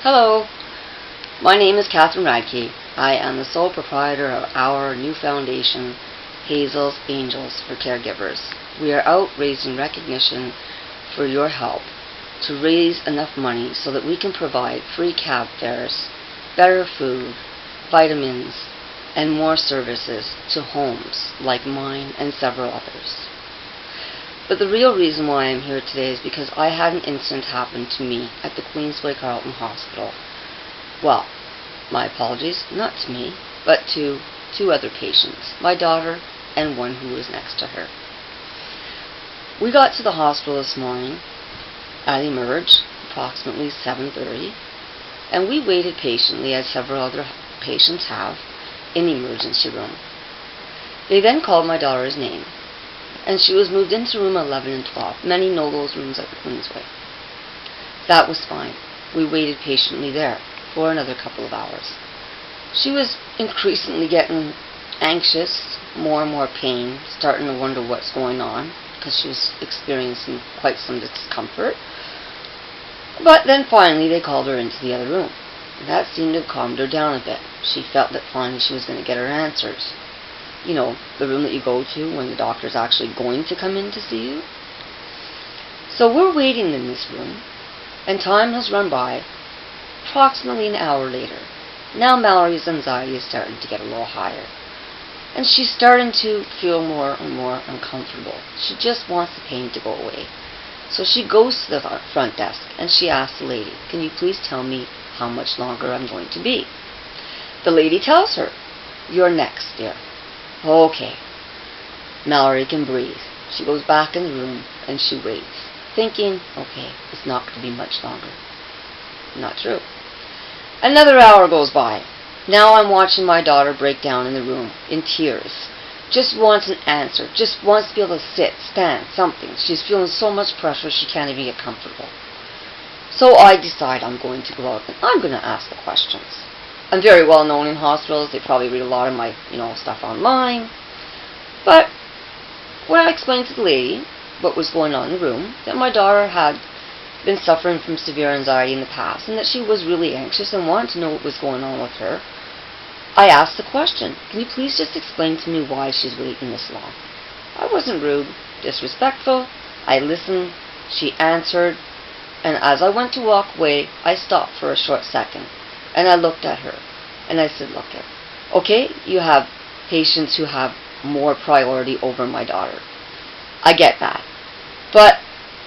Hello, my name is Catherine Radke. I am the sole proprietor of our new foundation, Hazel's Angels for Caregivers. We are out raising recognition for your help to raise enough money so that we can provide free cab fares, better food, vitamins, and more services to homes like mine and several others. But the real reason why I'm here today is because I had an incident happen to me at the Queensway Carleton Hospital. Well, my apologies, not to me, but to two other patients, my daughter and one who was next to her. We got to the hospital this morning at Emerge, approximately 7:30, and we waited patiently, as several other patients have, in the emergency room. They then called my daughter's name, and she was moved into room 11 and 12. Many know those rooms at the Queensway. That was fine. We waited patiently there for another couple of hours. She was increasingly getting anxious, more and more pain, starting to wonder what's going on, because she was experiencing quite some discomfort. But then finally they called her into the other room. That seemed to have calmed her down a bit. She felt that finally she was going to get her answers. You know, the room that you go to when the doctor's actually going to come in to see you. So we're waiting in this room, and time has run by, approximately an hour later. Now Mallory's anxiety is starting to get a little higher, and she's starting to feel more and more uncomfortable. She just wants the pain to go away. So she goes to the front desk, and she asks the lady, "Can you please tell me how much longer I'm going to be?" The lady tells her, "You're next, dear." Okay. Mallory can breathe. She goes back in the room and she waits, thinking, okay, it's not going to be much longer. Not true. Another hour goes by. Now I'm watching my daughter break down in the room, in tears. Just wants an answer. Just wants to be able to sit, stand, something. She's feeling so much pressure she can't even get comfortable. So I decide I'm going to go out and I'm going to ask the questions. I'm very well known in hospitals. They probably read a lot of my, stuff online. But when I explained to the lady what was going on in the room, that my daughter had been suffering from severe anxiety in the past, and that she was really anxious and wanted to know what was going on with her, I asked the question, "Can you please just explain to me why she's waiting this long?" I wasn't rude, disrespectful. I listened. She answered. And as I went to walk away, I stopped for a short second. And I looked at her, and I said, "Look, okay, you have patients who have more priority over my daughter. I get that. But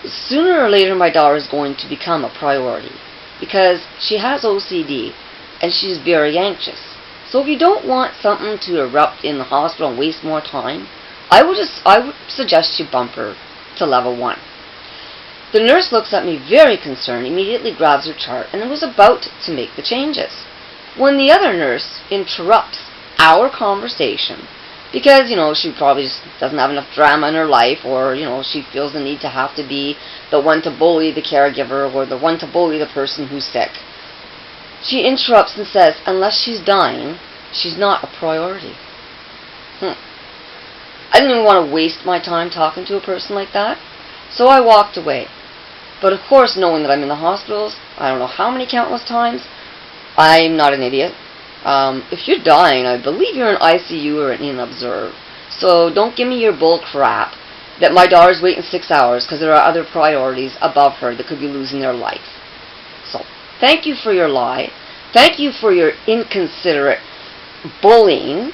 sooner or later, my daughter is going to become a priority because she has OCD, and she's very anxious. So if you don't want something to erupt in the hospital and waste more time, I would suggest you bump her to level 1. The nurse looks at me very concerned, immediately grabs her chart, and was about to make the changes, when the other nurse interrupts our conversation because, she probably just doesn't have enough drama in her life, or, she feels the need to have to be the one to bully the caregiver or the one to bully the person who's sick. She interrupts and says, unless she's dying, she's not a priority. I didn't even want to waste my time talking to a person like that, so I walked away. But of course, knowing that I'm in the hospitals, I don't know how many countless times, I'm not an idiot. If you're dying, I believe you're in ICU or in observe. So don't give me your bull crap that my daughter's waiting 6 hours because there are other priorities above her that could be losing their life. So thank you for your lie. Thank you for your inconsiderate bullying.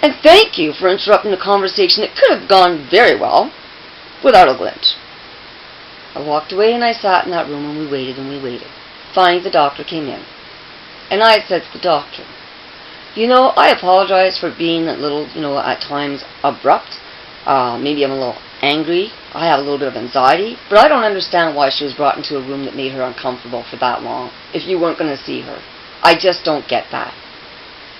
And thank you for interrupting a conversation that could have gone very well without a glitch. I walked away and I sat in that room and we waited and we waited. Finally, the doctor came in. And I said to the doctor, I apologize for being a little, at times abrupt. Maybe I'm a little angry. I have a little bit of anxiety. But I don't understand why she was brought into a room that made her uncomfortable for that long if you weren't going to see her. I just don't get that.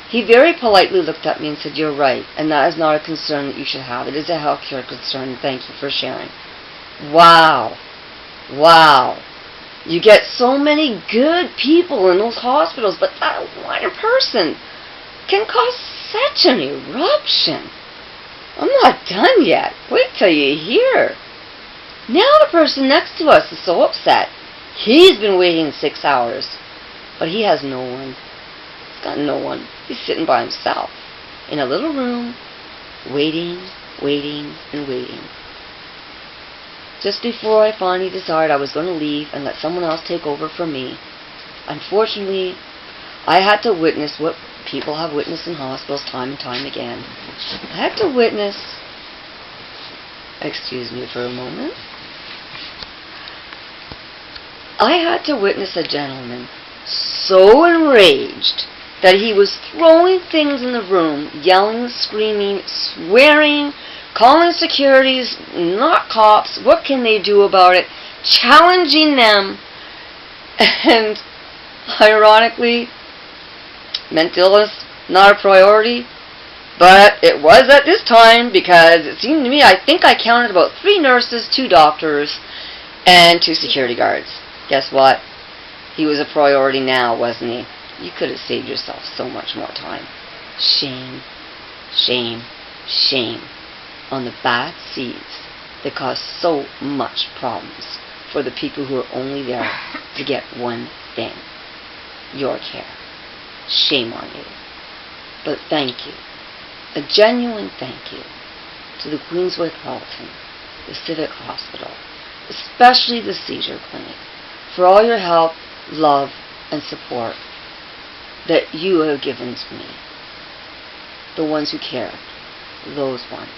He very politely looked at me and said, "You're right, and that is not a concern that you should have. It is a healthcare concern. Thank you for sharing." Wow. You get so many good people in those hospitals, but that one person can cause such an eruption. I'm not done yet. Wait till you hear. Now the person next to us is so upset. He's been waiting 6 hours. But he has no one. He's got no one. He's sitting by himself in a little room, waiting, waiting, and waiting. Just before I finally decided I was going to leave and let someone else take over from me, unfortunately, I had to witness what people have witnessed in hospitals time and time again. I had to witness, excuse me for a moment, I had to witness a gentleman so enraged that he was throwing things in the room, yelling, screaming, swearing, calling securities, not cops, what can they do about it, challenging them, and ironically, mental illness, not a priority, but it was at this time because it seemed to me, I think I counted about 3 nurses, 2 doctors, and 2 security guards. Guess what? He was a priority now, wasn't he? You could have saved yourself so much more time. Shame, shame, shame on the bad seeds that cause so much problems for the people who are only there to get one thing, your care. Shame on you. But thank you, a genuine thank you to the Queensway Carleton, the Civic Hospital, especially the seizure clinic, for all your help, love, and support that you have given to me. The ones who care, those ones.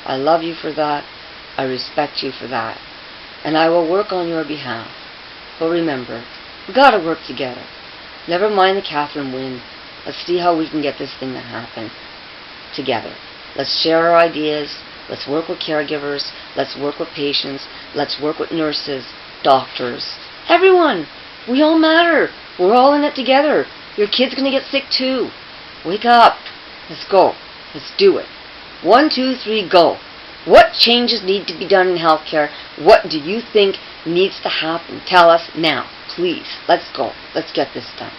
I love you for that. I respect you for that. And I will work on your behalf. But remember, we gotta work together. Never mind the Catherine win. Let's see how we can get this thing to happen together. Let's share our ideas. Let's work with caregivers. Let's work with patients. Let's work with nurses, doctors, everyone. We all matter. We're all in it together. Your kid's gonna get sick too. Wake up. Let's go. Let's do it. 1, 2, 3, go. What changes need to be done in healthcare? What do you think needs to happen? Tell us now, please. Let's go. Let's get this done.